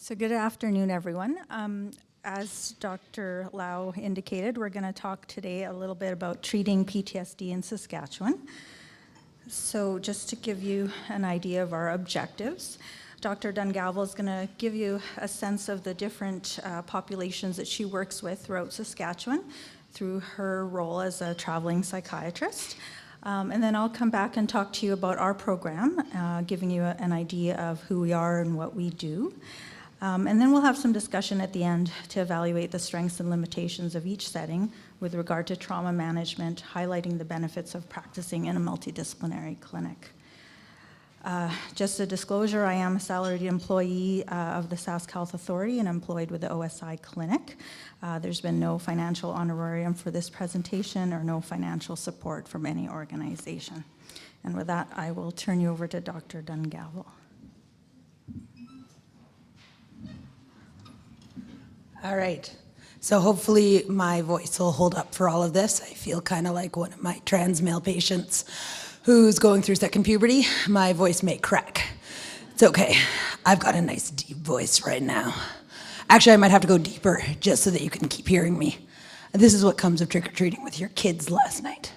So good afternoon, everyone. As Dr. Lau indicated, we're going to talk today a little bit about treating PTSD in Saskatchewan. So just to give you an idea of our objectives, Dr. Dungavell is going to give you a sense of the different populations that she works with throughout Saskatchewan through her role as a traveling psychiatrist. And then I'll come back and talk to you about our program, giving you an idea of who we are and what we do. And then we'll have some discussion at the end to evaluate the strengths and limitations of each setting with regard to trauma management, highlighting the benefits of practicing in a multidisciplinary clinic. Just a disclosure, I am a salaried employee of the Sask Health Authority and employed with the OSI clinic. There's been no financial honorarium for this presentation or no financial support from any organization. And with that, I will turn you over to Dr. Dungavell. All right, so hopefully my voice will hold up for all of this. I feel kind of like one of my trans male patients who's going through second puberty. My voice may crack. It's okay, I've got a nice deep voice right now. Actually, I might have to go deeper just so that you can keep hearing me. This is what comes of trick-or-treating with your kids last night.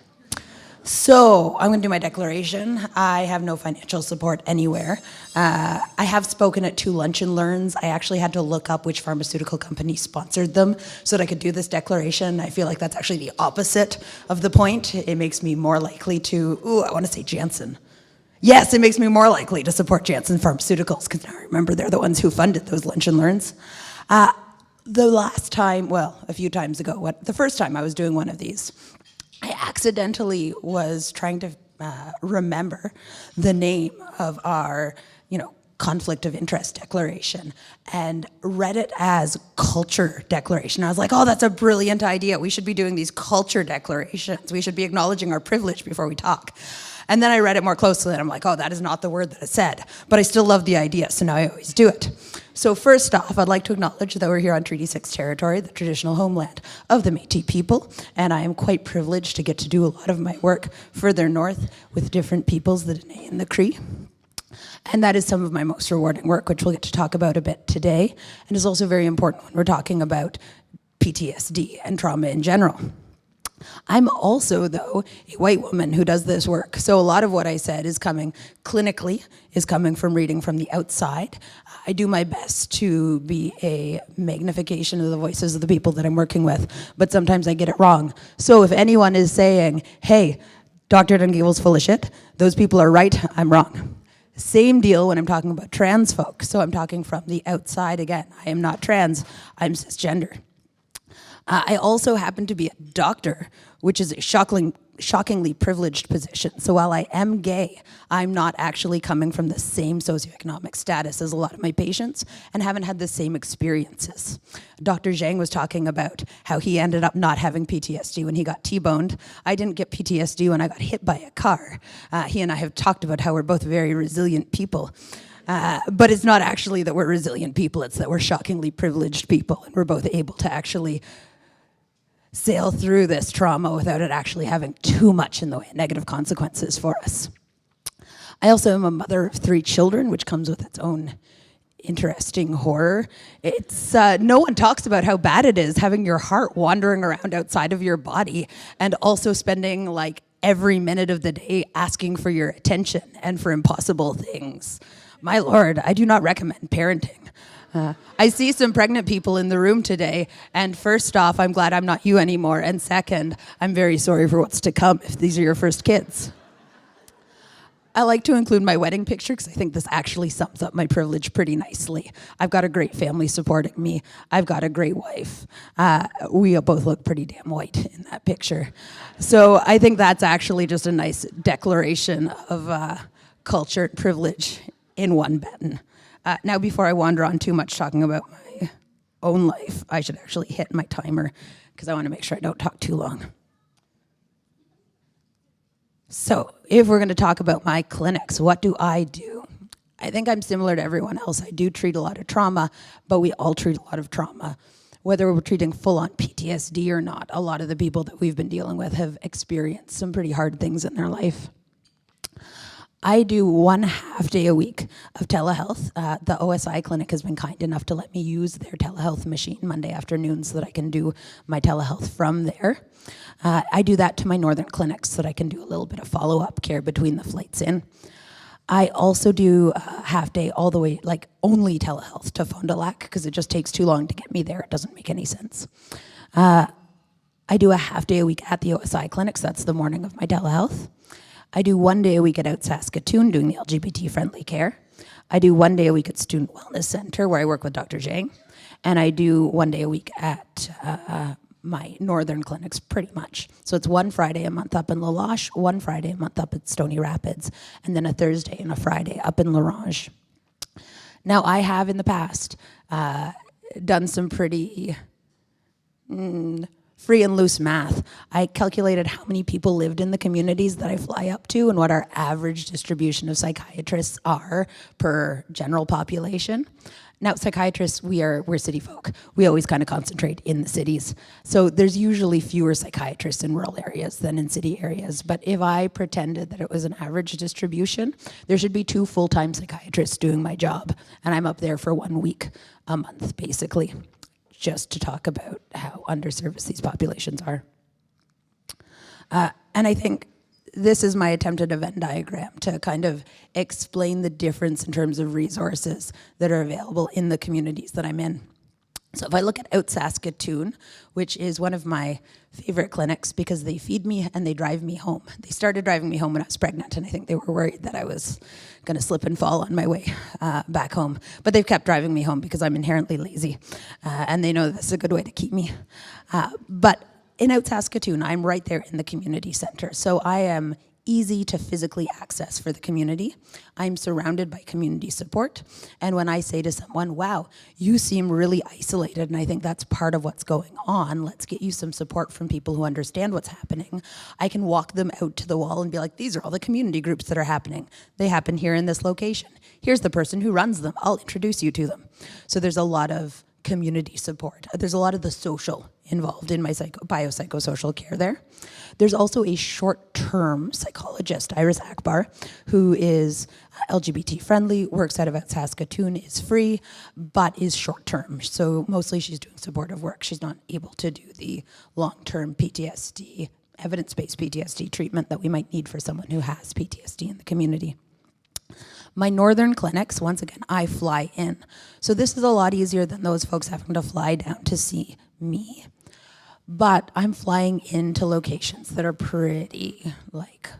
So I'm going to do my declaration. I have no financial support anywhere. I have spoken at 2 lunch and learns. I actually had to look up which pharmaceutical company sponsored them so that I could do this declaration. I feel like that's actually the opposite of the point. It makes me more likely to, I want to say Janssen. Yes, it makes me more likely to support Janssen Pharmaceuticals because now I remember they're the ones who funded those lunch and learns. The last time, well, a few times ago, the first time I was doing one of these, I accidentally was trying to remember the name of our, conflict of interest declaration and read it as culture declaration. I was like, oh, that's a brilliant idea. We should be doing these culture declarations. We should be acknowledging our privilege before we talk. And then I read it more closely and I'm like, oh, that is not the word that it said. But I still love the idea, so now I always do it. So first off, I'd like to acknowledge that we're here on Treaty 6 territory, the traditional homeland of the Métis people, and I am quite privileged to get to do a lot of my work further north with different peoples, the Dene and the Cree. And that is some of my most rewarding work, which we'll get to talk about a bit today, and is also very important when we're talking about PTSD and trauma in general. I'm also, though, a white woman who does this work. So a lot of what I said is coming clinically, is coming from reading from the outside. I do my best to be a magnification of the voices of the people that I'm working with, but sometimes I get it wrong. So if anyone is saying, hey, Dr. Dungavell's full of shit, those people are right, I'm wrong. Same deal when I'm talking about trans folk. So I'm talking from the outside again. I am not trans, I'm cisgender. I also happen to be a doctor, which is a shockingly privileged position. So while I am gay, I'm not actually coming from the same socioeconomic status as a lot of my patients and haven't had the same experiences. Dr. Zhang was talking about how he ended up not having PTSD when he got T-boned. I didn't get PTSD when I got hit by a car. He and I have talked about how we're both very resilient people. But it's not actually that we're resilient people, it's that we're shockingly privileged people and we're both able to actually sail through this trauma without it actually having too much in the way of negative consequences for us. I also am a mother of 3 children, which comes with its own interesting horror. It's no one talks about how bad it is having your heart wandering around outside of your body and also spending like every minute of the day asking for your attention and for impossible things. My Lord, I do not recommend parenting. I see some pregnant people in the room today, and first off, I'm glad I'm not you anymore, and second, I'm very sorry for what's to come if these are your first kids. I like to include my wedding picture because I think this actually sums up my privilege pretty nicely. I've got a great family supporting me. I've got a great wife. We both look pretty damn white in that picture. So I think that's actually just a nice declaration of culture and privilege in one button. Now, before I wander on too much talking about my own life, I should actually hit my timer because I want to make sure I don't talk too long. So, if we're going to talk about my clinics, what do? I think I'm similar to everyone else. I do treat a lot of trauma, but we all treat a lot of trauma. Whether we're treating full-on PTSD or not, a lot of the people that we've been dealing with have experienced some pretty hard things in their life. I do 1.5 day a week of telehealth. The OSI clinic has been kind enough to let me use their telehealth machine Monday afternoons so that I can do my telehealth from there. I do that to my northern clinics so that I can do a little bit of follow-up care between the flights in. I also do a half day all the way, like only telehealth to Fond du Lac because it just takes too long to get me there. It doesn't make any sense. I do a half day a week at the OSI clinics. That's the morning of my telehealth. I do 1 day a week at Saskatoon doing the LGBT-friendly care. I do 1 day a week at Student Wellness Center where I work with Dr. Zhang. And I do 1 day a week at my northern clinics pretty much. So it's 1 Friday a month up in La Loche, 1 Friday a month up at Stony Rapids, and then a Thursday and a Friday up in La Ronge. Now I have in the past done some pretty free and loose math. I calculated how many people lived in the communities that I fly up to and what our average distribution of psychiatrists are per general population. Now, psychiatrists, we're city folk. We always kind of concentrate in the cities. So there's usually fewer psychiatrists in rural areas than in city areas. But if I pretended that it was an average distribution, there should be 2 full-time psychiatrists doing my job. And I'm up there for 1 week a month, basically, just to talk about how underserviced these populations are. And I think this is my attempt at a Venn diagram to kind of explain the difference in terms of resources that are available in the communities that I'm in. So if I look at Saskatoon, which is one of my favorite clinics because they feed me and they drive me home. They started driving me home when I was pregnant, and I think they were worried that I was going to slip and fall on my way back home. But they've kept driving me home because I'm inherently lazy, and they know that's a good way to keep me. But in Saskatoon, I'm right there in the community center, so I am easy to physically access for the community. I'm surrounded by community support. And when I say to someone, wow, you seem really isolated, and I think that's part of what's going on, let's get you some support from people who understand what's happening, I can walk them out to the wall and be like, these are all the community groups that are happening. They happen here in this location. Here's the person who runs them. I'll introduce you to them. So there's a lot of community support. There's a lot of the social involved in my biopsychosocial care there. There's also a short-term psychologist, Iris Akbar, who is LGBT friendly, works out of Saskatoon, is free, but is short-term. So mostly she's doing supportive work. She's not able to do the long-term PTSD, evidence-based PTSD treatment that we might need for someone who has PTSD in the community. My northern clinics, once again, I fly in. So this is a lot easier than those folks having to fly down to see me. But I'm flying into locations that are pretty,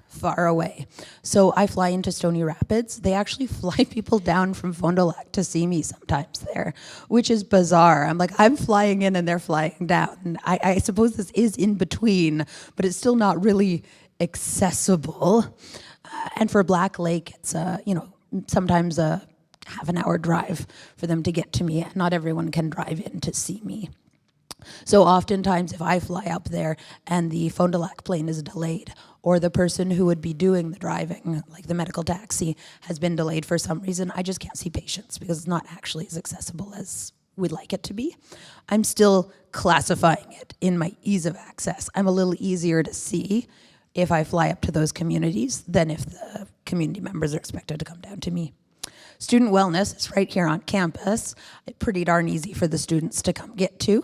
far away. So I fly into Stony Rapids. They actually fly people down from Fond du Lac to see me sometimes there, which is bizarre. I'm flying in and they're flying down. And I suppose this is in between, but it's still not really accessible. And for Black Lake, it's sometimes a half an hour drive for them to get to me. Not everyone can drive in to see me. So oftentimes if I fly up there and the Fond du Lac plane is delayed, or the person who would be doing the driving, like the medical taxi, has been delayed for some reason, I just can't see patients because it's not actually as accessible as we'd like it to be. I'm still classifying it in my ease of access. I'm a little easier to see if I fly up to those communities than if the community members are expected to come down to me. Student wellness is right here on campus. It's pretty darn easy for the students to come get to.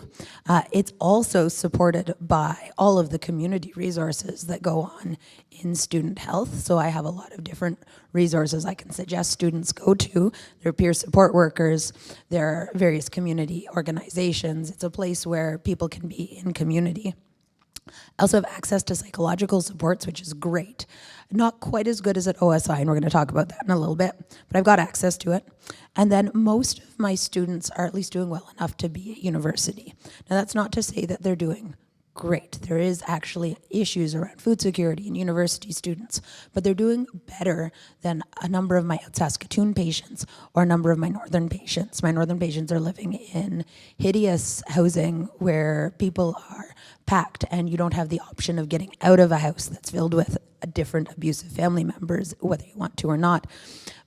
It's also supported by all of the community resources that go on in student health. So I have a lot of different resources I can suggest students go to. There are peer support workers. There are various community organizations. It's a place where people can be in community. I also have access to psychological supports, which is great. Not quite as good as at OSI, and we're going to talk about that in a little bit, but I've got access to it. And then most of my students are at least doing well enough to be at university. Now, that's not to say that they're doing great. There is actually issues around food security in university students, but they're doing better than a number of my Saskatoon patients or a number of my northern patients. My northern patients are living in hideous housing where people are packed and you don't have the option of getting out of a house that's filled with different abusive family members, whether you want to or not.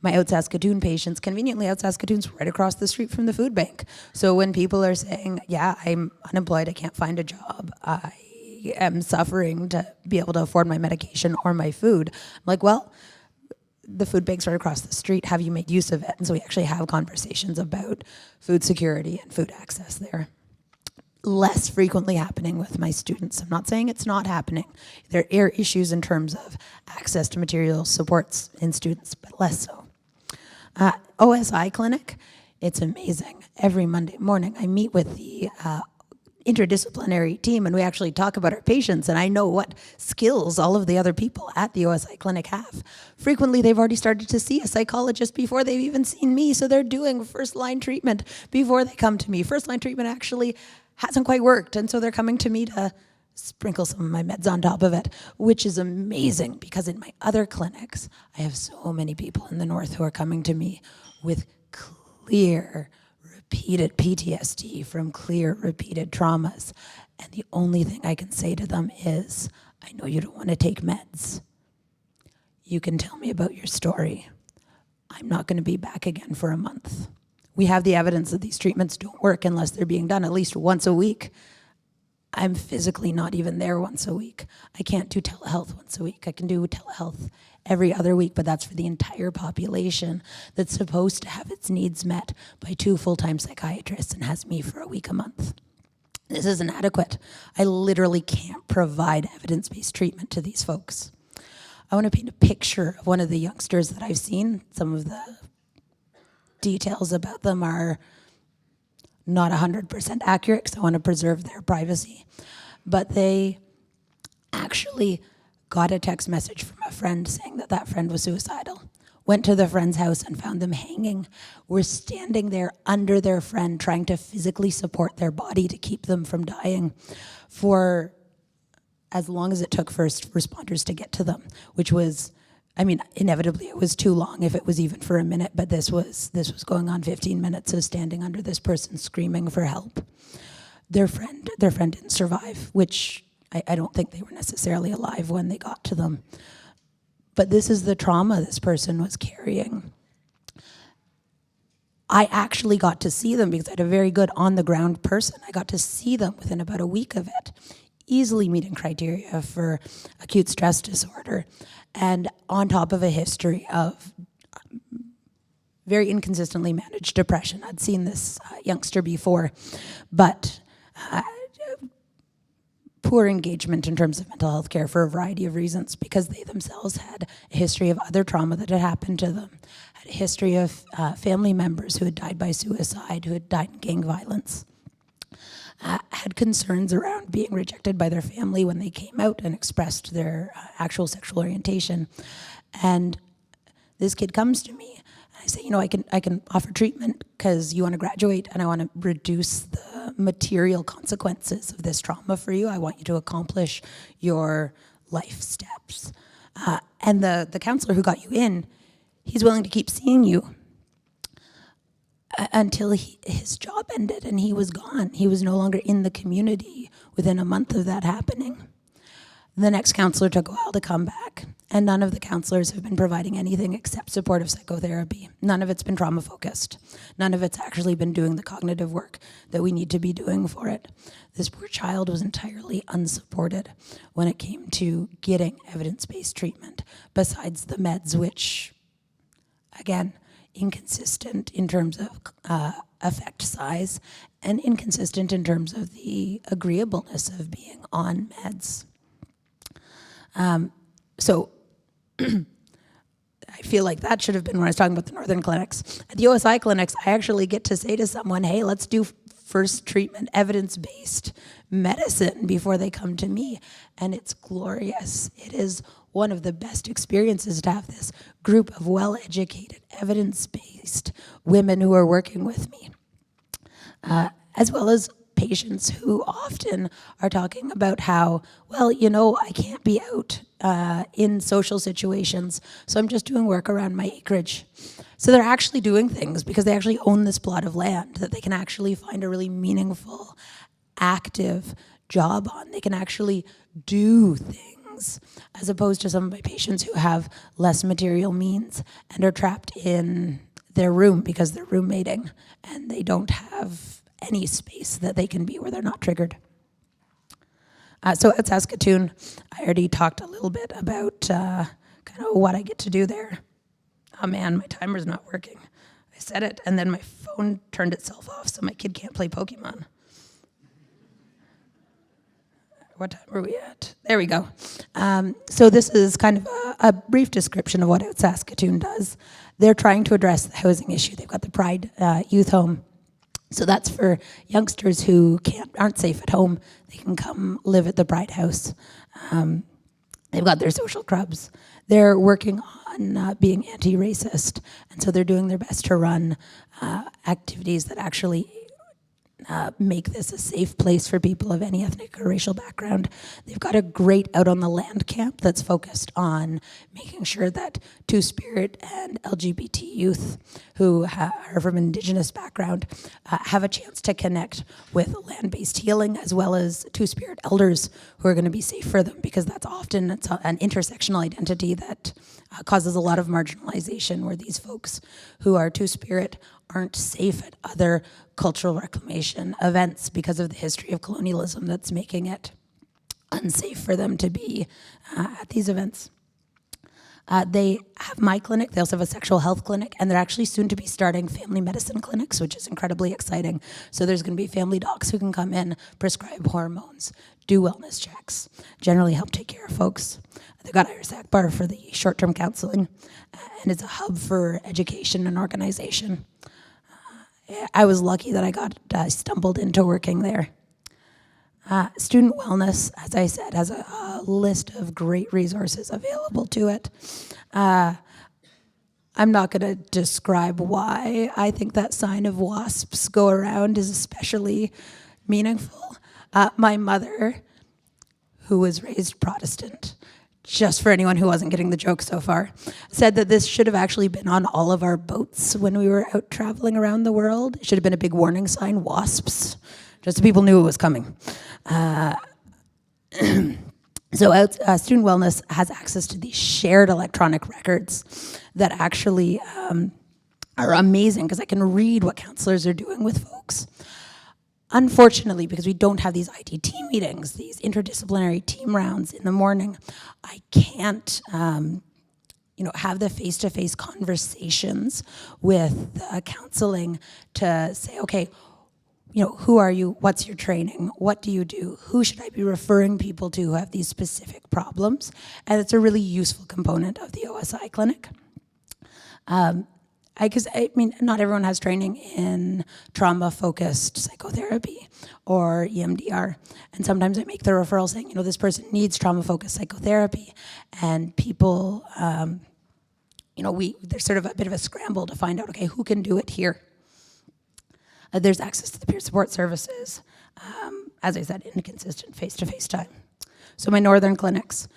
My Saskatoon patients, conveniently Saskatoon's right across the street from the food bank. So when people are saying, yeah, I'm unemployed, I can't find a job, I am suffering to be able to afford my medication or my food, I'm like, well, the food banks right across the street. Have you made use of it? And so we actually have conversations about food security and food access there. Less frequently happening with my students. I'm not saying it's not happening. There are issues in terms of access to material supports in students, but less so. OSI clinic, it's amazing. Every Monday morning I meet with the interdisciplinary team and we actually talk about our patients, and I know what skills all of the other people at the OSI clinic have. Frequently they've already started to see a psychologist before they've even seen me, so they're doing first line treatment before they come to me. First line treatment actually hasn't quite worked, and so they're coming to me to sprinkle some of my meds on top of it, which is amazing because in my other clinics, I have so many people in the north who are coming to me with clear, repeated PTSD from clear, repeated traumas. And the only thing I can say to them is, I know you don't want to take meds. You can tell me about your story. I'm not going to be back again for a month. We have the evidence that these treatments don't work unless they're being done at least once a week. I'm physically not even there once a week. I can't do telehealth once a week. I can do telehealth every other week, but that's for the entire population that's supposed to have its needs met by 2 full-time psychiatrists and has me for a week a month. This isn't adequate. I literally can't provide evidence-based treatment to these folks. I want to paint a picture of one of the youngsters that I've seen. Some of the details about them are not 100% accurate because I want to preserve their privacy. But they actually got a text message from a friend saying that that friend was suicidal. Went to the friend's house and found them hanging. Were standing there under their friend trying to physically support their body to keep them from dying for as long as it took first responders to get to them, which was, I mean, inevitably it was too long if it was even for a minute, but this was going on 15 minutes of standing under this person screaming for help. Their friend didn't survive, which I don't think they were necessarily alive when they got to them. But this is the trauma this person was carrying. I actually got to see them because I had a very good on-the-ground person. I got to see them within about a week of it, easily meeting criteria for acute stress disorder, and on top of a history of very inconsistently managed depression. I'd seen this youngster before, but poor engagement in terms of mental health care for a variety of reasons, because they themselves had a history of other trauma that had happened to them, had a history of family members who had died by suicide, who had died in gang violence, had concerns around being rejected by their family when they came out and expressed their actual sexual orientation. And this kid comes to me, and I say, you know, I can offer treatment because you want to graduate and I want to reduce the material consequences of this trauma for you. I want you to accomplish your life steps. And the counselor who got you in, he's willing to keep seeing you until his job ended and he was gone. He was no longer in the community within a month of that happening. The next counselor took a while to come back, and none of the counselors have been providing anything except supportive psychotherapy. None of it's been trauma-focused. None of it's actually been doing the cognitive work that we need to be doing for it. This poor child was entirely unsupported when it came to getting evidence-based treatment, besides the meds, which, again, inconsistent in terms of effect size and inconsistent in terms of the agreeableness of being on meds. So I feel like that should have been when I was talking about the northern clinics. At the OSI clinics, I actually get to say to someone, hey, let's do first treatment evidence-based medicine before they come to me. And it's glorious. It is one of the best experiences to have this group of well-educated, evidence-based women who are working with me, as well as patients who often are talking about how, well, you know, I can't be out in social situations, so I'm just doing work around my acreage. So they're actually doing things because they actually own this plot of land that they can actually find a really meaningful, active job on. They can actually do things, as opposed to some of my patients who have less material means and are trapped in their room because they're roommating and they don't have any space that they can be where they're not triggered. So at Saskatoon, I already talked a little bit about kind of what I get to do there. oh man, my timer's not working. I said it, and then my phone turned itself off, so my kid can't play Pokemon. What time are we at? There we go. So this is kind of a brief description of what Out Saskatoon does. They're trying to address the housing issue. They've got the Pride Youth Home. So that's for youngsters who aren't safe at home. They can come live at the Pride House. They've got their social clubs. They're working on being anti-racist, and so they're doing their best to run activities that actually make this a safe place for people of any ethnic or racial background. They've got a great out on the land camp that's focused on making sure that Two-Spirit and LGBT youth who are from Indigenous background have a chance to connect with land-based healing, as well as Two-Spirit elders who are going to be safe for them, because that's often an intersectional identity that causes a lot of marginalization, where these folks who are Two-Spirit aren't safe at other cultural reclamation events because of the history of colonialism that's making it unsafe for them to be at these events. They have my clinic. They also have a sexual health clinic, and they're actually soon to be starting family medicine clinics, which is incredibly exciting. So there's going to be family docs who can come in, prescribe hormones, do wellness checks, generally help take care of folks. They've got IRSAC bar for the short-term counseling, and it's a hub for education and organization. I was lucky that I stumbled into working there. Student wellness, as I said, has a list of great resources available to it. I'm not going to describe why I think that sign of wasps go around is especially meaningful. My mother, who was raised Protestant, just for anyone who wasn't getting the joke so far, said that this should have actually been on all of our boats when we were out traveling around the world. It should have been a big warning sign, wasps, just so people knew it was coming. So student wellness has access to these shared electronic records that actually are amazing, because I can read what counselors are doing with folks. Unfortunately, because we don't have these ITT meetings, these interdisciplinary team rounds in the morning, I can't have the face-to-face conversations with the counseling to say, okay, who are you? What's your training? What do you do? Who should I be referring people to who have these specific problems? And it's a really useful component of the OSI clinic. Because not everyone has training in trauma-focused psychotherapy or EMDR. And sometimes I make the referral saying, this person needs trauma-focused psychotherapy. And people, there's sort of a bit of a scramble to find out, okay, who can do it here? There's access to the peer support services. As I said, inconsistent face-to-face time. So my northern clinics,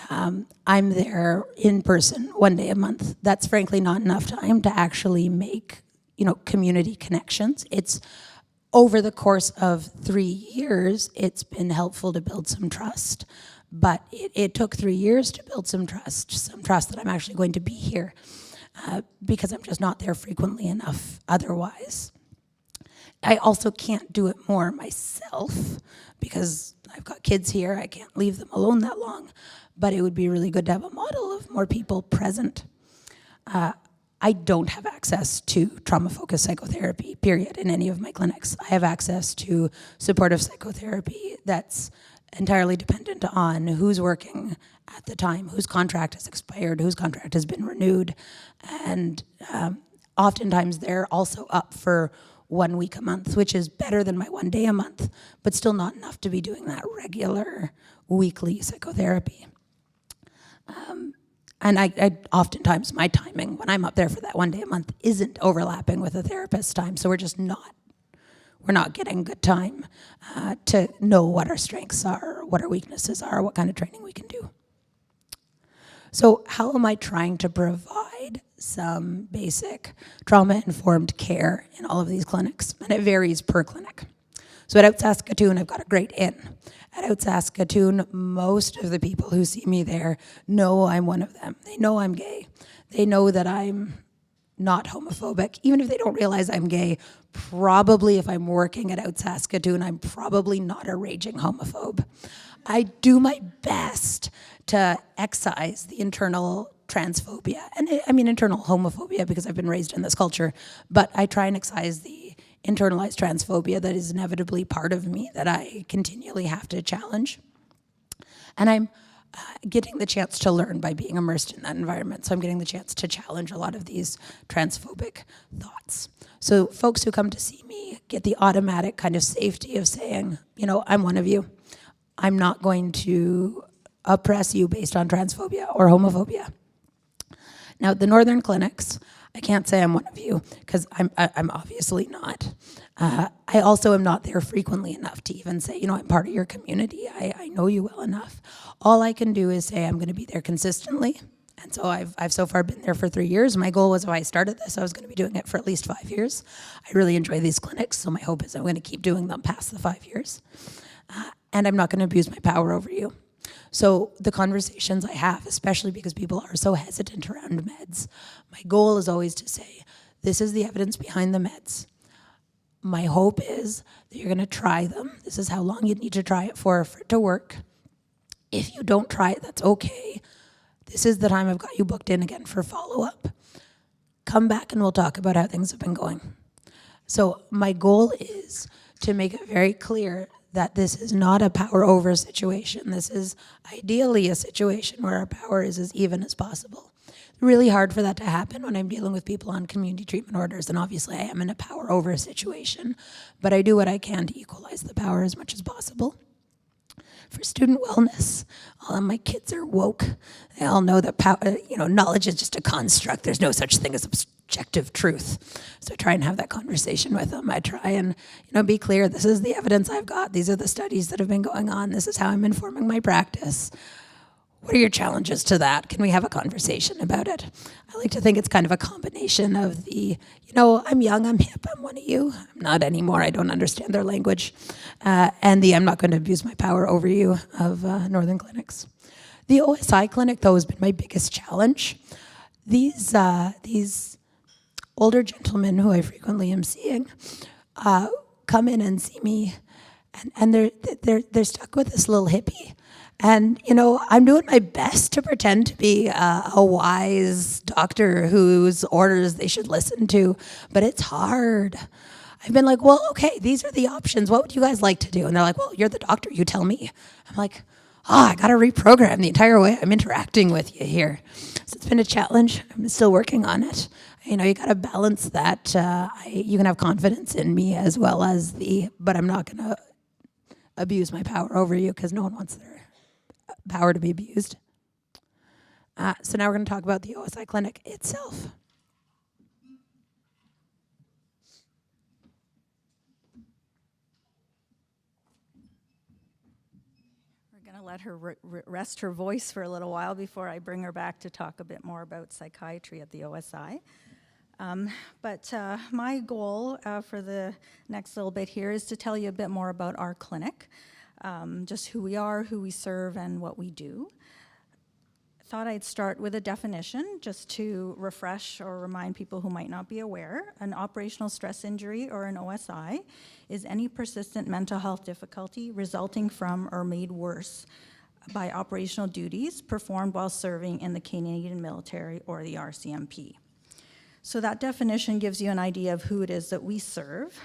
I'm there in person 1 day a month. That's frankly not enough time to actually make, community connections. It's over the course of 3 years, it's been helpful to build some trust, but it took 3 years to build some trust that I'm actually going to be here, because I'm just not there frequently enough otherwise. I also can't do it more myself because I've got kids here. I can't leave them alone that long, but it would be really good to have a model of more people present. I don't have access to trauma-focused psychotherapy, period, in any of my clinics. I have access to supportive psychotherapy that's entirely dependent on who's working at the time, whose contract has expired, whose contract has been renewed, and oftentimes they're also up for 1 week a month, which is better than my 1 day a month, but still not enough to be doing that regular weekly psychotherapy. And I oftentimes my timing when I'm up there for that 1 day a month isn't overlapping with a therapist's time, so we're not getting good time to know what our strengths are, what our weaknesses are, what kind of training we can do. So how am I trying to provide some basic trauma-informed care in all of these clinics? And it varies per clinic. So at Out Saskatoon, I've got a great inn. At Out Saskatoon, most of the people who see me there know I'm one of them. They know I'm gay. They know that I'm not homophobic. Even if they don't realize I'm gay, probably if I'm working at Out Saskatoon, I'm probably not a raging homophobe. I do my best to excise the internal transphobia, and I mean internal homophobia because I've been raised in this culture, but I try and excise the internalized transphobia that is inevitably part of me that I continually have to challenge. And I'm getting the chance to learn by being immersed in that environment. So I'm getting the chance to challenge a lot of these transphobic thoughts. So folks who come to see me get the automatic kind of safety of saying, you know, I'm one of you. I'm not going to oppress you based on transphobia or homophobia. Now, the northern clinics, I can't say I'm one of you because I'm obviously not. I also am not there frequently enough to even say, you know, I'm part of your community. I know you well enough. All I can do is say I'm going to be there consistently. And so I've so far been there for 3 years. My goal was if I started this, I was going to be doing it for at least 5 years. I really enjoy these clinics, so my hope is I'm going to keep doing them past the 5 years. And I'm not going to abuse my power over you. So the conversations I have, especially because people are so hesitant around meds, my goal is always to say, this is the evidence behind the meds. My hope is that you're going to try them. This is how long you need to try it for it to work. If you don't try it, that's okay. This is the time I've got you booked in again for follow-up. Come back and we'll talk about how things have been going. So my goal is to make it very clear that this is not a power over situation. This is ideally a situation where our power is as even as possible. Really hard for that to happen when I'm dealing with people on community treatment orders, and obviously I am in a power over situation, but I do what I can to equalize the power as much as possible. For student wellness, all of my kids are woke. They all know that knowledge is just a construct. There's no such thing as objective truth. So I try and have that conversation with them. I try and be clear. This is the evidence I've got. These are the studies that have been going on. This is how I'm informing my practice. What are your challenges to that? Can we have a conversation about it? I like to think it's kind of a combination of the, I'm young, I'm hip, I'm one of you. I'm not anymore, I don't understand their language. And the I'm not going to abuse my power over you of Northern Clinics. The OSI clinic, though, has been my biggest challenge. These older gentlemen who I frequently am seeing come in and see me, and they're stuck with this little hippie. And, I'm doing my best to pretend to be a wise doctor whose orders they should listen to, but it's hard. I've been like, well, okay, these are the options. What would you guys like to do? And they're like, well, you're the doctor, you tell me. I'm like, I got to reprogram the entire way I'm interacting with you here. So it's been a challenge. I'm still working on it. You got to balance that. You can have confidence in me as well as but I'm not going to abuse my power over you because no one wants their power to be abused. So now we're going to talk about the OSI clinic itself. We're going to let her rest her voice for a little while before I bring her back to talk a bit more about psychiatry at the OSI. But my goal for the next little bit here is to tell you a bit more about our clinic. Just who we are, who we serve, and what we do. Thought I'd start with a definition just to refresh or remind people who might not be aware. An operational stress injury, or an OSI, is any persistent mental health difficulty resulting from or made worse by operational duties performed while serving in the Canadian military or the RCMP. So that definition gives you an idea of who it is that we serve.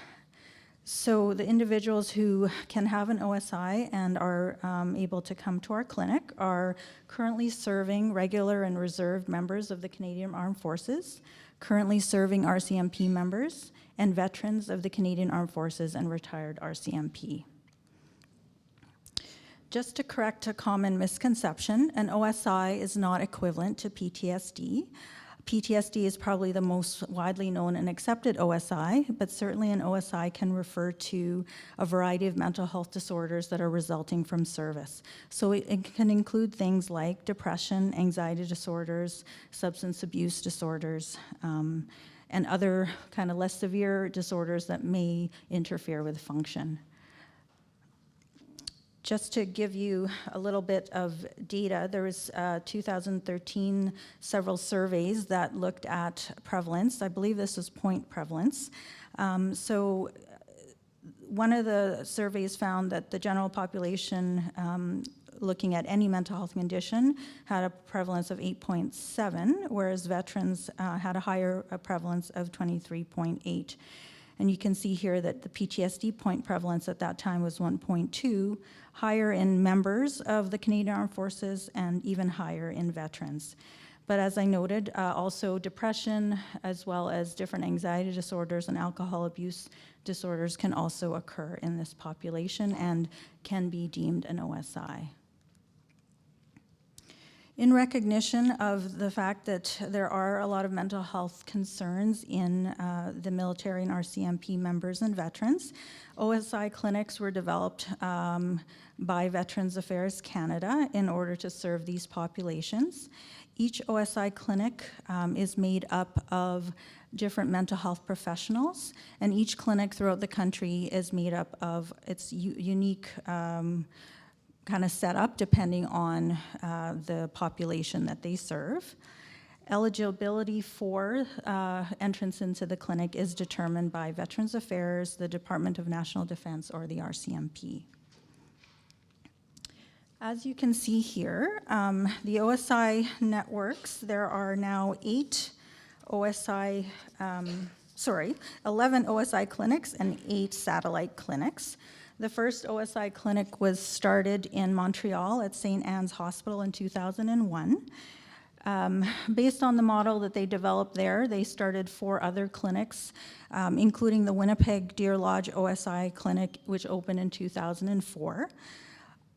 So the individuals who can have an OSI and are able to come to our clinic are currently serving regular and reserved members of the Canadian Armed Forces, currently serving RCMP members, and veterans of the Canadian Armed Forces and retired RCMP. Just to correct a common misconception, an OSI is not equivalent to PTSD. PTSD is probably the most widely known and accepted OSI, but certainly an OSI can refer to a variety of mental health disorders that are resulting from service. So it can include things like depression, anxiety disorders, substance abuse disorders, and other kind of less severe disorders that may interfere with function. Just to give you a little bit of data, there was 2013 several surveys that looked at prevalence. I believe this was point prevalence. So one of the surveys found that the general population looking at any mental health condition, had a prevalence of 8.7, whereas veterans had a higher prevalence of 23.8. And you can see here that the PTSD point prevalence at that time was 1.2, higher in members of the Canadian Armed Forces and even higher in veterans. But as I noted, also depression, as well as different anxiety disorders and alcohol abuse disorders can also occur in this population and can be deemed an OSI. In recognition of the fact that there are a lot of mental health concerns in the military and RCMP members and veterans, OSI clinics were developed by Veterans Affairs Canada in order to serve these populations. Each OSI clinic is made up of different mental health professionals, and each clinic throughout the country is made up of its unique kind of set up depending on the population that they serve. Eligibility for entrance into the clinic is determined by Veterans Affairs, the Department of National Defense, or the RCMP. As you can see here, the OSI networks, there are now 11 OSI clinics and 8 satellite clinics. The first OSI clinic was started in Montreal at St. Anne's Hospital in 2001. Based on the model that they developed there, they started 4 other clinics, including the Winnipeg Deer Lodge OSI clinic, which opened in 2004.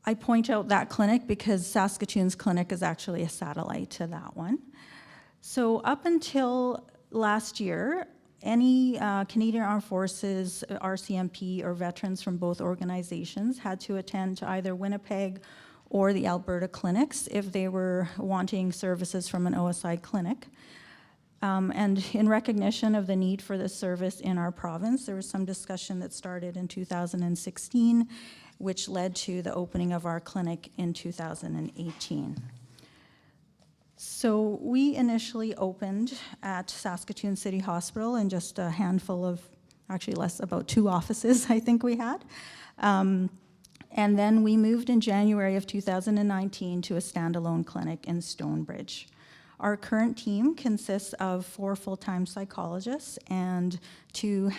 I point out that clinic because Saskatchewan's clinic is actually a satellite to that one. So up until last year, any Canadian Armed Forces, RCMP, or veterans from both organizations had to attend to either Winnipeg or the Alberta clinics if they were wanting services from an OSI clinic. And in recognition of the need for this service in our province, there was some discussion that started in 2016, which led to the opening of our clinic in 2018. So we initially opened at Saskatoon City Hospital in just a handful of, actually about 2 offices I think we had. And then we moved in January of 2019 to a standalone clinic in Stonebridge. Our current team consists of 4 full-time psychologists and 2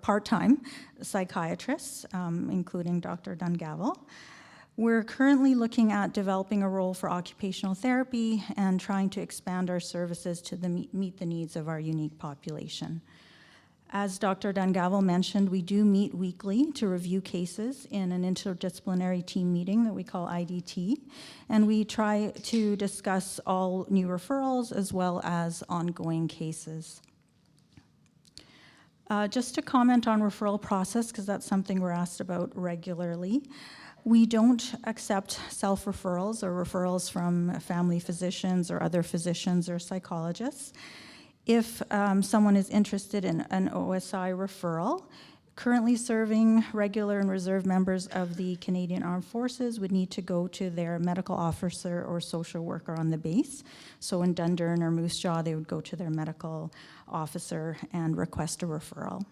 part-time psychiatrists, including Dr. Dungavell. We're currently looking at developing a role for occupational therapy and trying to expand our services to meet the needs of our unique population. As Dr. Dungavell mentioned, we do meet weekly to review cases in an interdisciplinary team meeting that we call IDT, and we try to discuss all new referrals as well as ongoing cases. Just to comment on referral process, because that's something we're asked about regularly. We don't accept self-referrals or referrals from family physicians or other physicians or psychologists. If someone is interested in an OSI referral, currently serving regular and reserve members of the Canadian Armed Forces would need to go to their medical officer or social worker on the base. So in Dundurn or Moose Jaw, they would go to their medical officer and request a referral.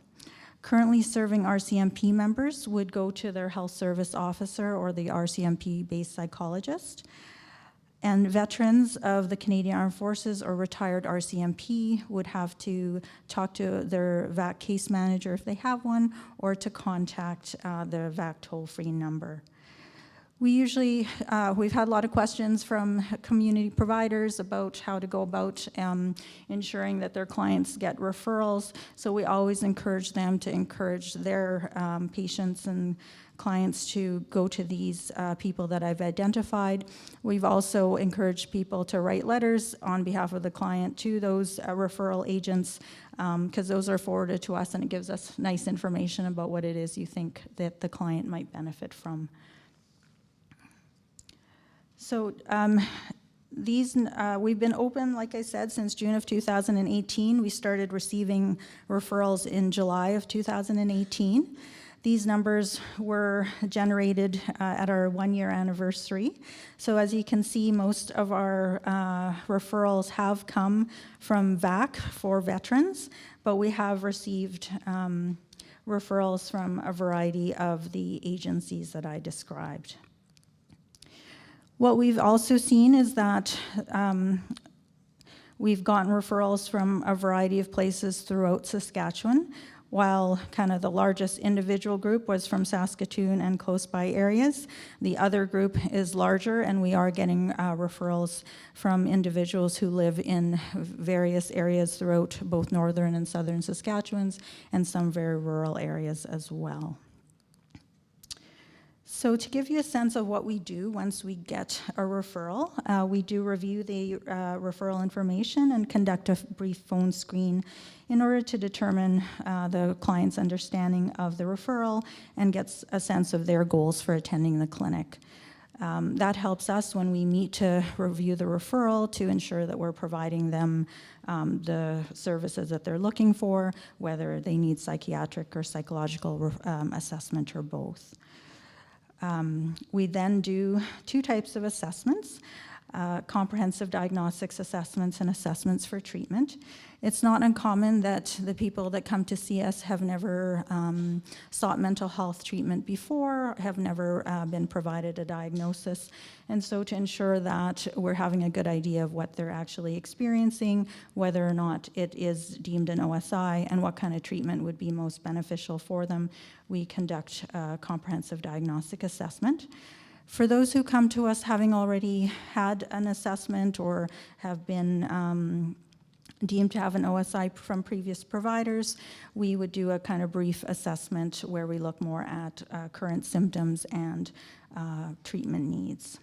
Currently serving RCMP members would go to their health service officer or the RCMP-based psychologist. And veterans of the Canadian Armed Forces or retired RCMP would have to talk to their VAC case manager if they have one, or to contact the VAC toll-free number. We usually, we've had a lot of questions from community providers about how to go about ensuring that their clients get referrals. So we always encourage them to encourage their patients and clients to go to these people that I've identified. We've also encouraged people to write letters on behalf of the client to those referral agents, because those are forwarded to us and it gives us nice information about what it is you think that the client might benefit from. So we've been open, like I said, since June of 2018. We started receiving referrals in July of 2018. These numbers were generated at our 1-year anniversary. So as you can see, most of our referrals have come from VAC for veterans, but we have received referrals from a variety of the agencies that I described. What we've also seen is that we've gotten referrals from a variety of places throughout Saskatchewan, while kind of the largest individual group was from Saskatoon and close by areas. The other group is larger, and we are getting referrals from individuals who live in various areas throughout both northern and southern Saskatchewans, and some very rural areas as well. So to give you a sense of what we do once we get a referral, we do review the referral information and conduct a brief phone screen in order to determine the client's understanding of the referral and get a sense of their goals for attending the clinic. That helps us when we meet to review the referral to ensure that we're providing them the services that they're looking for, whether they need psychiatric or psychological assessment or both. We then do two types of assessments, comprehensive diagnostics assessments and assessments for treatment. It's not uncommon that the people that come to see us have never sought mental health treatment before, have never been provided a diagnosis. And so to ensure that we're having a good idea of what they're actually experiencing, whether or not it is deemed an OSI, and what kind of treatment would be most beneficial for them, we conduct a comprehensive diagnostic assessment. For those who come to us having already had an assessment or have been deemed to have an OSI from previous providers, we would do a kind of brief assessment where we look more at current symptoms and treatment needs.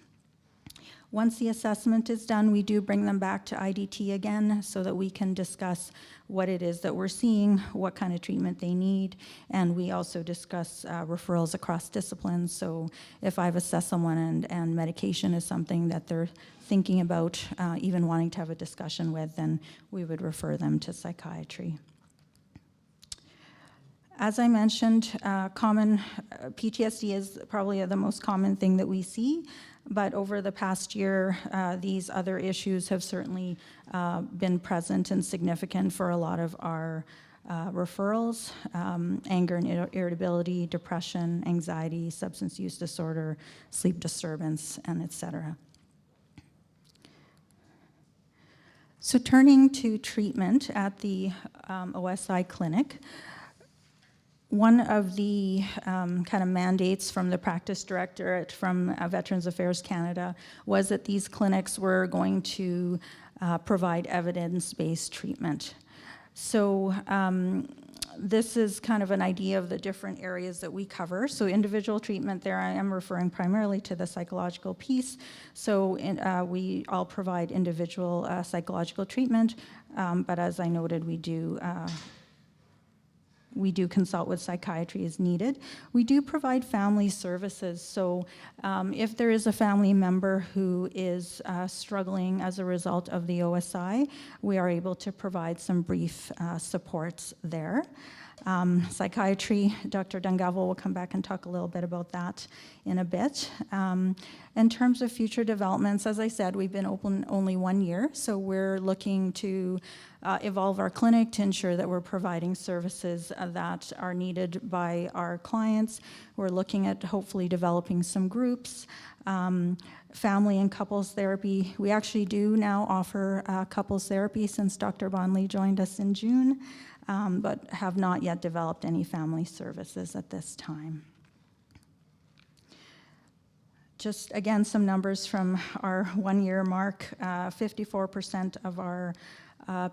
Once the assessment is done, we do bring them back to IDT again so that we can discuss what it is that we're seeing, what kind of treatment they need, and we also discuss referrals across disciplines. So if I've assessed someone and medication is something that they're thinking about, even wanting to have a discussion with, then we would refer them to psychiatry. As I mentioned, common PTSD is probably the most common thing that we see, but over the past year, these other issues have certainly been present and significant for a lot of our referrals, anger and irritability, depression, anxiety, substance use disorder, sleep disturbance, and et cetera. So turning to treatment at the OSI clinic, one of the kind of mandates from the practice directorate from Veterans Affairs Canada was that these clinics were going to provide evidence-based treatment. So this is kind of an idea of the different areas that we cover. So individual treatment, there I am referring primarily to the psychological piece. So we all provide individual psychological treatment, but as I noted, we do consult with psychiatry as needed. We do provide family services. So if there is a family member who is struggling as a result of the OSI, we are able to provide some brief supports there. Psychiatry, Dr. Dungavell will come back and talk a little bit about that in a bit. In terms of future developments, as I said, we've been open only 1 year, so we're looking to evolve our clinic to ensure that we're providing services that are needed by our clients. We're looking at hopefully developing some groups, family and couples therapy. We actually do now offer couples therapy since Dr. Bonley joined us in June, but have not yet developed any family services at this time. Just again, some numbers from our 1 year mark. 54% of our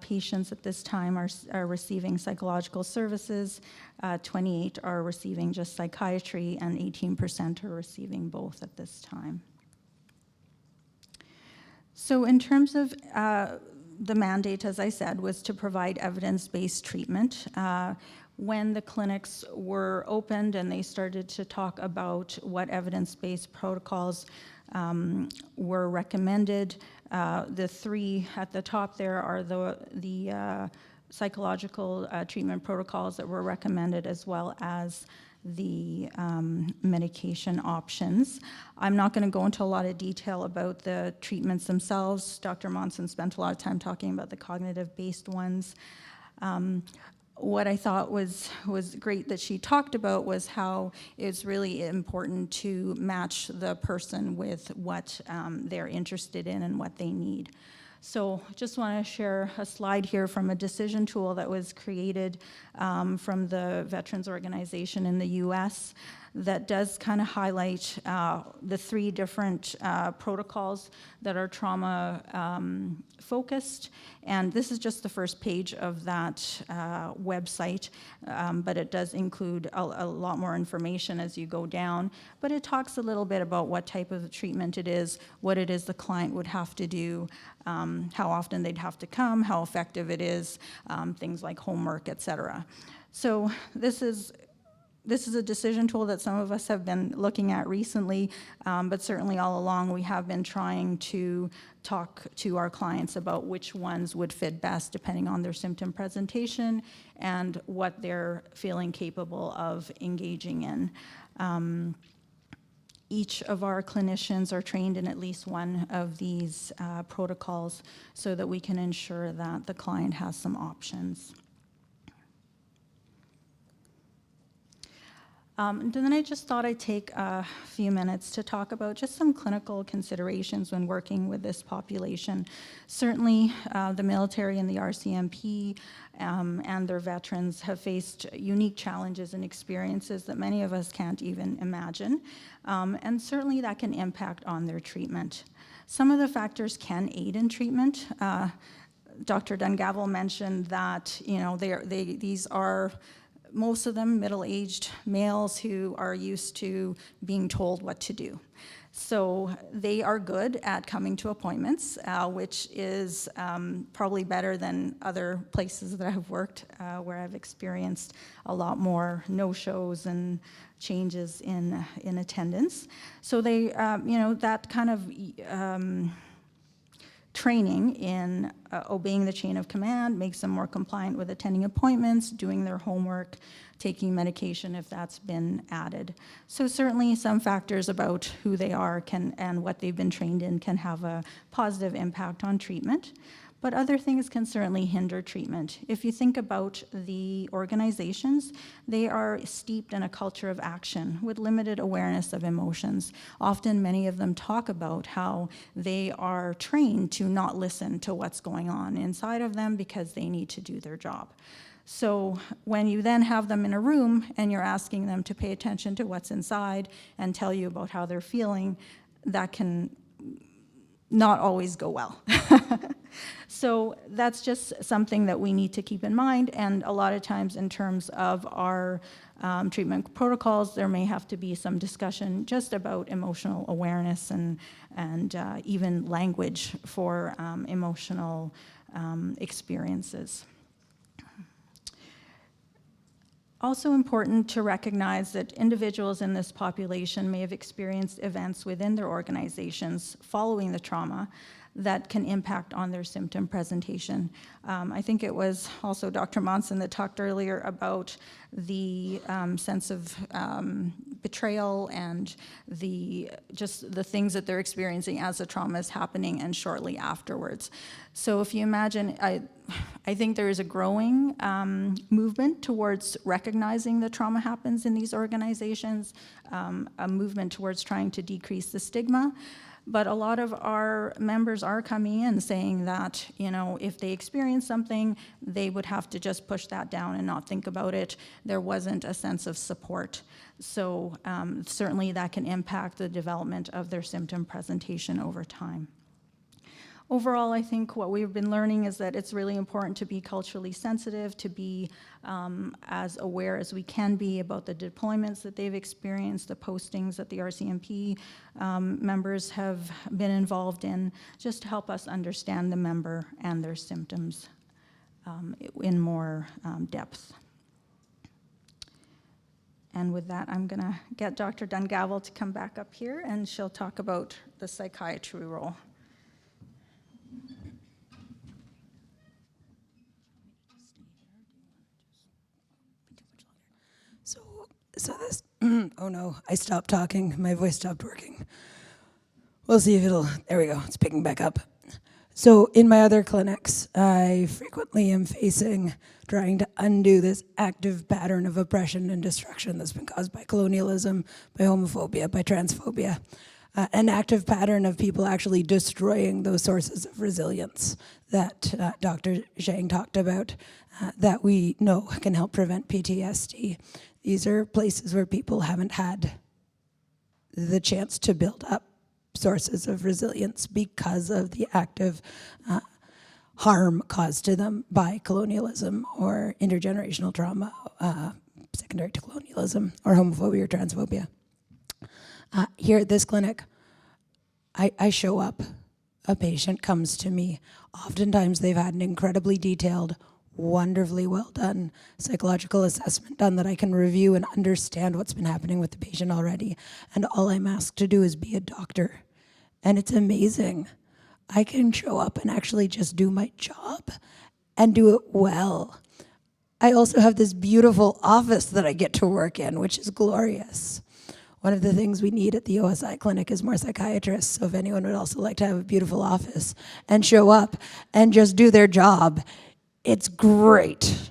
patients at this time are receiving psychological services, 28 are receiving just psychiatry, and 18% are receiving both at this time. So in terms of the mandate, as I said, was to provide evidence-based treatment. When the clinics were opened and they started to talk about what evidence-based protocols were recommended, the three at the top there are the psychological treatment protocols that were recommended, as well as the medication options. I'm not going to go into a lot of detail about the treatments themselves. Dr. Monson spent a lot of time talking about the cognitive-based ones. what I thought was great that she talked about was how it's really important to match the person with what they're interested in and what they need. So just want to share a slide here from a decision tool that was created from the Veterans Organization in the US that does kind of highlight the 3 different protocols that are trauma focused. And this is just the first page of that website, but it does include a lot more information as you go down. But it talks a little bit about what type of treatment it is, what it is the client would have to do, how often they'd have to come, how effective it is, things like homework, etc. So this is a decision tool that some of us have been looking at recently, but certainly all along we have been trying to talk to our clients about which ones would fit best depending on their symptom presentation and what they're feeling capable of engaging in. Each of our clinicians are trained in at least one of these protocols so that we can ensure that the client has some options. And then I just thought I'd take a few minutes to talk about just some clinical considerations when working with this population. Certainly, the military and the RCMP and their veterans have faced unique challenges and experiences that many of us can't even imagine, and certainly that can impact on their treatment. Some of the factors can aid in treatment. Dr. Dungavell mentioned that these are most of them middle-aged males who are used to being told what to do. So they are good at coming to appointments, which is probably better than other places that I've worked where I've experienced a lot more no-shows and changes in attendance. So they, that kind of training in obeying the chain of command makes them more compliant with attending appointments, doing their homework, taking medication if that's been added. So certainly some factors about who they are and what they've been trained in can have a positive impact on treatment. But other things can certainly hinder treatment. If you think about the organizations, they are steeped in a culture of action with limited awareness of emotions. Often many of them talk about how they are trained to not listen to what's going on inside of them because they need to do their job. So when you then have them in a room and you're asking them to pay attention to what's inside and tell you about how they're feeling, that can not always go well. So that's just something that we need to keep in mind, and a lot of times in terms of our treatment protocols, there may have to be some discussion just about emotional awareness and even language for emotional experiences. Also important to recognize that individuals in this population may have experienced events within their organizations following the trauma that can impact on their symptom presentation. I think it was also Dr. Monson that talked earlier about the sense of betrayal and just the things that they're experiencing as the trauma is happening and shortly afterwards. So if you imagine, I think there is a growing movement towards recognizing that trauma happens in these organizations, a movement towards trying to decrease the stigma. But a lot of our members are coming in saying that, if they experience something, they would have to just push that down and not think about it. There wasn't a sense of support. So certainly that can impact the development of their symptom presentation over time. Overall, I think what we've been learning is that it's really important to be culturally sensitive, to be as aware as we can be about the deployments that they've experienced, the postings that the RCMP members have been involved in, just to help us understand the member and their symptoms in more depth. And with that, I'm going to get Dr. Dungavell to come back up here, and she'll talk about the psychiatry role. So this, oh no, I stopped talking. My voice stopped working. We'll see if there we go, it's picking back up. So in my other clinics, I frequently am facing trying to undo this active pattern of oppression and destruction that's been caused by colonialism, by homophobia, by transphobia. An active pattern of people actually destroying those sources of resilience that Dr. Zhang talked about that we know can help prevent PTSD. These are places where people haven't had the chance to build up sources of resilience because of the active harm caused to them by colonialism or intergenerational trauma, secondary to colonialism, or homophobia or transphobia. Here at this clinic, I show up. A patient comes to me. Oftentimes they've had an incredibly detailed, wonderfully well done psychological assessment done that I can review and understand what's been happening with the patient already. And all I'm asked to do is be a doctor. And it's amazing. I can show up and actually just do my job and do it well. I also have this beautiful office that I get to work in, which is glorious. One of the things we need at the OSI clinic is more psychiatrists. So if anyone would also like to have a beautiful office and show up and just do their job, it's great.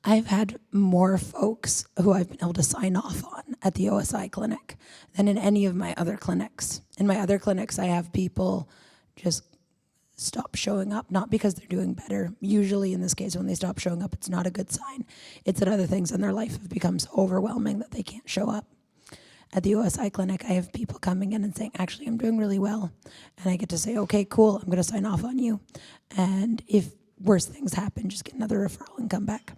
I've had more folks who I've been able to sign off on at the OSI clinic than in any of my other clinics. In my other clinics, I have people just stop showing up, not because they're doing better. Usually in this case, when they stop showing up, it's not a good sign. It's that other things in their life have become so overwhelming that they can't show up. At the OSI clinic, I have people coming in and saying, actually, I'm doing really well. And I get to say, okay, cool, I'm gonna sign off on you. And if worse things happen, just get another referral and come back.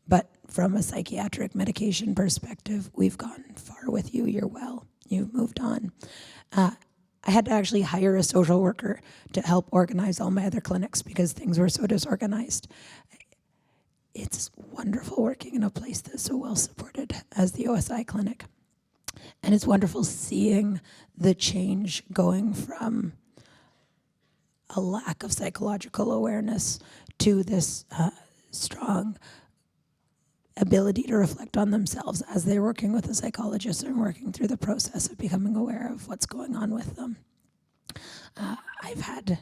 But from a psychiatric medication perspective, we've gone far with you, you're well, you've moved on. I had to actually hire a social worker to help organize all my other clinics because things were so disorganized. It's wonderful working in a place that's so well supported as the OSI clinic. And it's wonderful seeing the change going from a lack of psychological awareness to this strong ability to reflect on themselves as they're working with a psychologist and working through the process of becoming aware of what's going on with them. I've had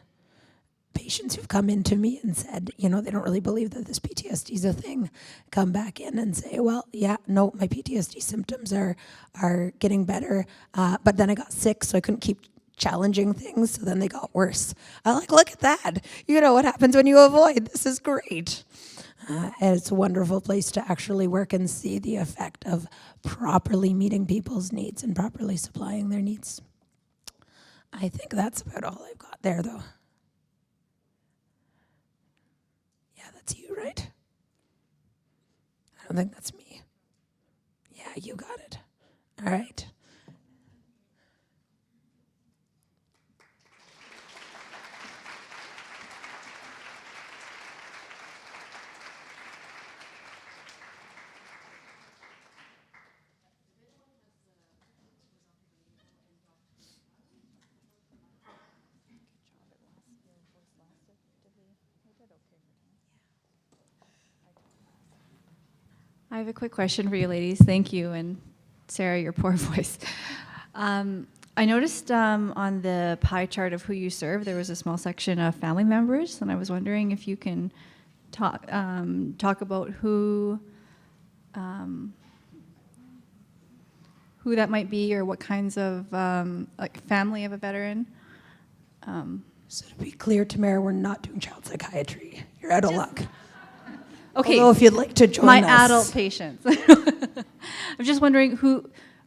patients who've come in to me and said, you know, they don't really believe that this PTSD is a thing, come back in and say, well, yeah, no, my PTSD symptoms are getting better, but then I got sick, so I couldn't keep challenging things, so then they got worse. I'm like, look at that. You know what happens when you avoid. This is great. And it's a wonderful place to actually work and see the effect of properly meeting people's needs and properly supplying their needs. I think that's about all I've got there, though. Yeah, that's you, right? I don't think that's me. Yeah, you got it. All right. I have a quick question for you ladies. Thank you, and Sarah, your poor voice. I noticed on the pie chart of who you serve, there was a small section of family members, and I was wondering if you can talk about who that might be, or what kinds of like family of a veteran. So to be clear, Tamara, we're not doing child psychiatry. You're out of luck. Okay. Although if you'd like to join my us. adult patients. I'm just wondering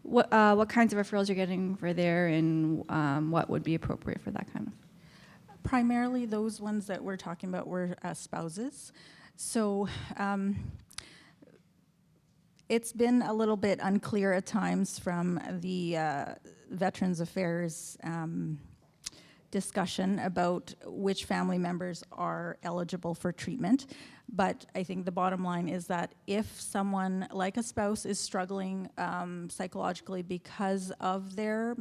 what kinds of referrals you're getting for there, and what would be appropriate for that kind of. Primarily, those ones that we're talking about were spouses. So it's been a little bit unclear at times from the Veterans Affairs discussion about which family members are eligible for treatment. But I think the bottom line is that if someone like a spouse is struggling psychologically because of their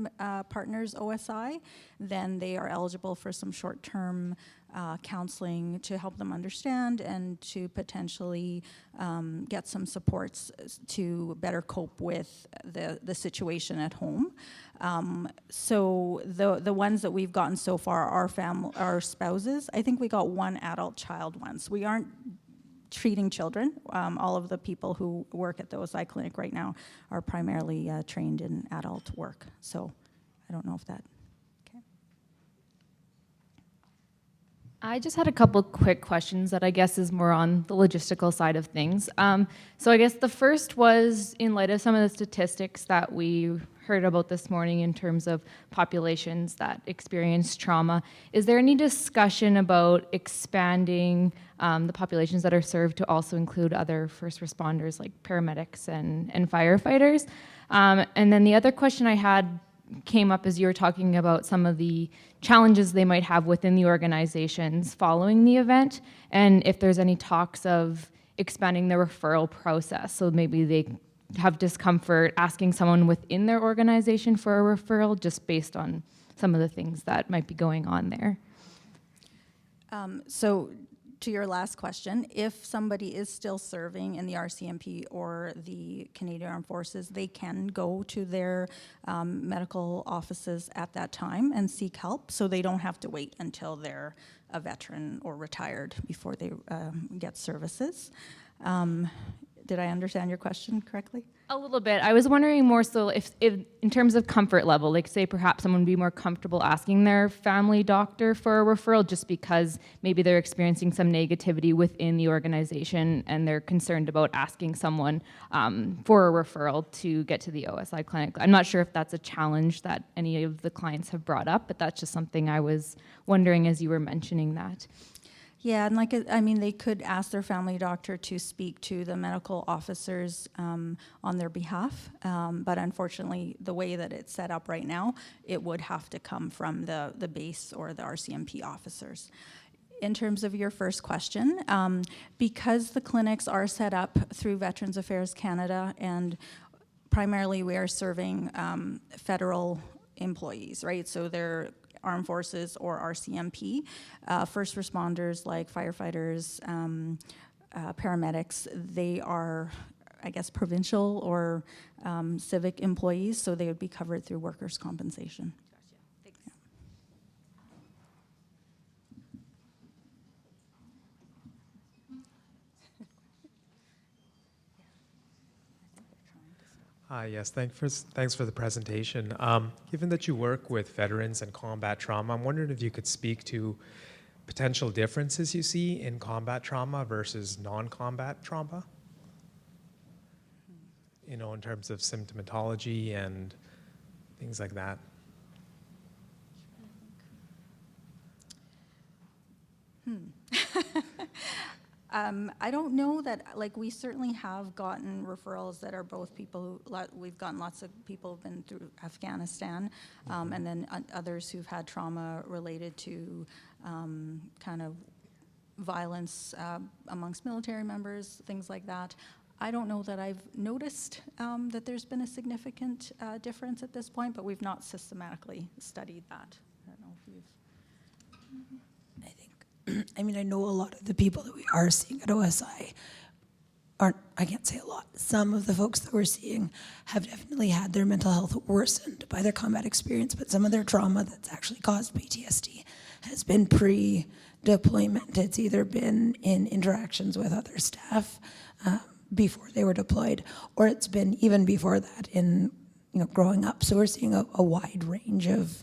partner's OSI, then they are eligible for some short-term counseling to help them understand and to potentially get some supports to better cope with the situation at home. So the ones that we've gotten so far are spouses. I think we got one adult child once. We aren't treating children. All of the people who work at the OSI clinic right now are primarily trained in adult work. So I don't know if that, okay. I just had a couple quick questions that I guess is more on the logistical side of things. So I guess the first was in light of some of the statistics that we heard about this morning in terms of populations that experience trauma, is there any discussion about expanding the populations that are served to also include other first responders like paramedics and firefighters? And then the other question I had came up as you were talking about some of the challenges they might have within the organizations following the event, and if there's any talks of expanding the referral process. So maybe they have discomfort asking someone within their organization for a referral just based on some of the things that might be going on there. So to your last question, if somebody is still serving in the RCMP or the Canadian Armed Forces, they can go to their medical offices at that time and seek help, so they don't have to wait until they're a veteran or retired before they get services. Did I understand your question correctly? A little bit. I was wondering more so if in terms of comfort level, like say perhaps someone would be more comfortable asking their family doctor for a referral just because maybe they're experiencing some negativity within the organization and they're concerned about asking someone for a referral to get to the OSI clinic. I'm not sure if that's a challenge that any of the clients have brought up, but that's just something I was wondering as you were mentioning that. Yeah, and they could ask their family doctor to speak to the medical officers on their behalf, but unfortunately, the way that it's set up right now, it would have to come from the base or the RCMP officers. In terms of your first question, because the clinics are set up through Veterans Affairs Canada, and primarily we are serving federal employees, right? So they're Armed Forces or RCMP, first responders like firefighters, paramedics, they are, I guess, provincial or civic employees, so they would be covered through workers' compensation. Gotcha. Thanks. Yeah. Hi, yes, thanks for the presentation. Given that you work with veterans and combat trauma, I'm wondering if you could speak to potential differences you see in combat trauma versus non-combat trauma, in terms of symptomatology and things like that. I don't know that, we certainly have gotten referrals that are both people we've gotten lots of people who've been through Afghanistan, and then others who've had trauma related to kind of violence amongst military members, things like that. I don't know that I've noticed that there's been a significant difference at this point, but we've not systematically studied that. I don't know if you've... I know a lot of the people that we are seeing at OSI aren't, I can't say a lot, some of the folks that we're seeing have definitely had their mental health worsened by their combat experience, but some of their trauma that's actually caused PTSD has been pre-deployment. It's either been in interactions with other staff before they were deployed, or it's been even before that in growing up. So we're seeing a wide range of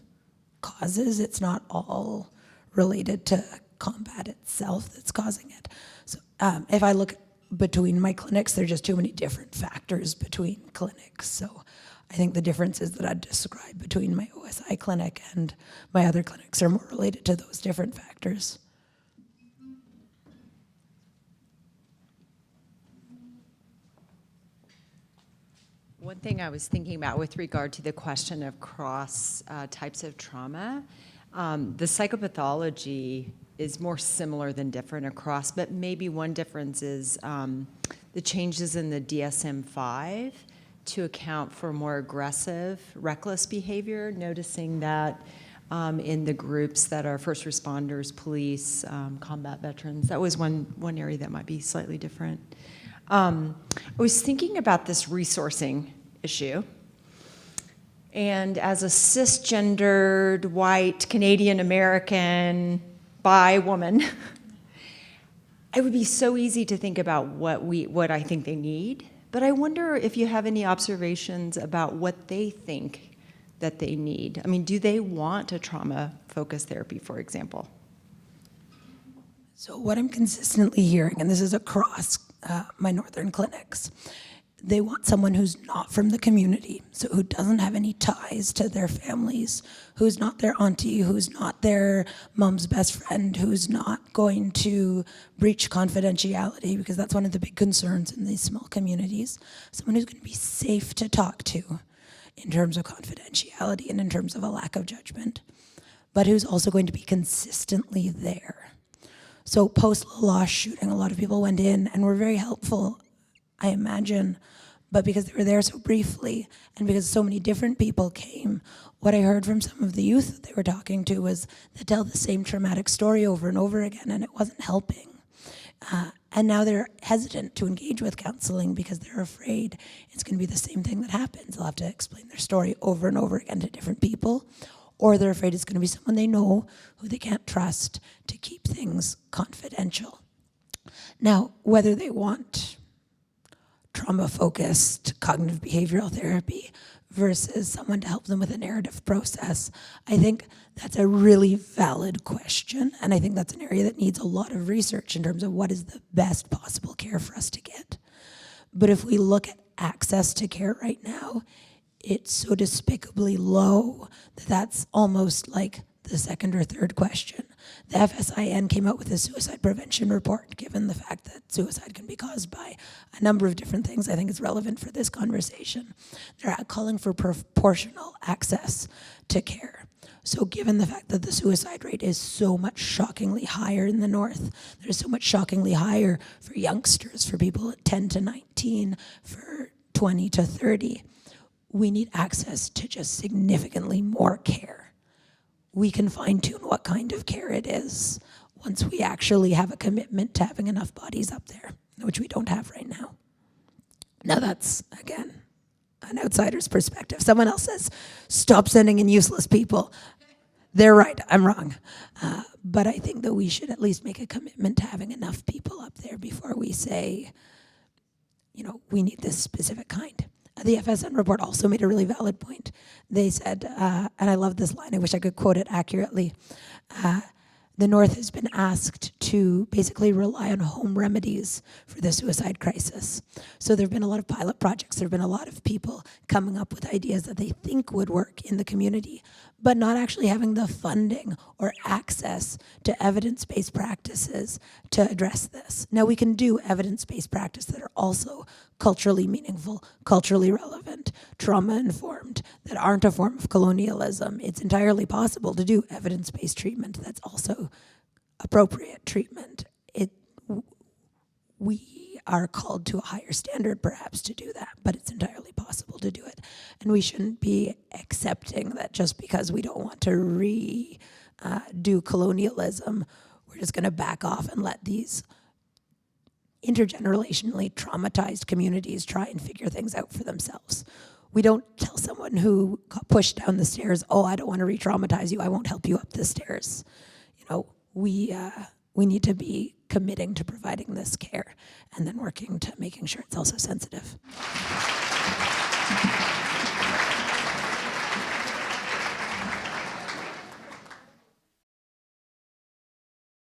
causes. It's not all related to combat itself that's causing it. So if I look between my clinics, there are just too many different factors between clinics. So I think the differences that I'd describe between my OSI clinic and my other clinics are more related to those different factors. One thing I was thinking about with regard to the question of cross types of trauma, the psychopathology is more similar than different across, but maybe one difference is the changes in the DSM-5 to account for more aggressive, reckless behavior, noticing that in the groups that are first responders, police, combat veterans. That was one area that might be slightly different. I was thinking about this resourcing issue. And as a cisgendered, white, Canadian American, bi woman, it would be so easy to think about what I think they need. But I wonder if you have any observations about what they think that they need. I mean, do they want a trauma-focused therapy, for example? So what I'm consistently hearing, and this is across my northern clinics, they want someone who's not from the community, so who doesn't have any ties to their families, who's not their auntie, who's not their mom's best friend, who's not going to breach confidentiality, because that's one of the big concerns in these small communities. Someone who's going to be safe to talk to in terms of confidentiality and in terms of a lack of judgment, but who's also going to be consistently there. So post Lost shooting, a lot of people went in and were very helpful, I imagine, but because they were there so briefly and because so many different people came, what I heard from some of the youth that they were talking to was they tell the same traumatic story over and over again, and it wasn't helping. And now they're hesitant to engage with counseling because they're afraid it's going to be the same thing that happens. They'll have to explain their story over and over again to different people, or they're afraid it's going to be someone they know who they can't trust to keep things confidential. Now, whether they want trauma-focused cognitive behavioral therapy versus someone to help them with a narrative process, I think that's a really valid question, and I think that's an area that needs a lot of research in terms of what is the best possible care for us to get. But if we look at access to care right now, it's so despicably low that that's almost like the second or third question. The FSIN came out with a suicide prevention report, given the fact that suicide can be caused by a number of different things. I think it's relevant for this conversation. They're calling for proportional access to care. So given the fact that the suicide rate is so much shockingly higher in the north, there's so much shockingly higher for youngsters, for people at 10 to 19, for 20 to 30, we need access to just significantly more care. We can fine-tune what kind of care it is once we actually have a commitment to having enough bodies up there, which we don't have right now. Now that's, again, an outsider's perspective. Someone else says, stop sending in useless people. They're right, I'm wrong. But I think that we should at least make a commitment to having enough people up there before we say, we need this specific kind. The FSN report also made a really valid point. They said, and I love this line, I wish I could quote it accurately, the North has been asked to basically rely on home remedies for the suicide crisis. So there have been a lot of pilot projects, there have been a lot of people coming up with ideas that they think would work in the community, but not actually having the funding or access to evidence-based practices to address this. Now we can do evidence-based practice that are also culturally meaningful, culturally relevant, trauma-informed, that aren't a form of colonialism. It's entirely possible to do evidence-based treatment that's also appropriate treatment. We are called to a higher standard perhaps to do that, but it's entirely possible to do it. And we shouldn't be accepting that just because we don't want to redo colonialism, we're just gonna back off and let these intergenerationally traumatized communities try and figure things out for themselves. We don't tell someone who got pushed down the stairs, oh, I don't want to re-traumatize you, I won't help you up the stairs. We need to be committing to providing this care and then working to making sure it's also sensitive.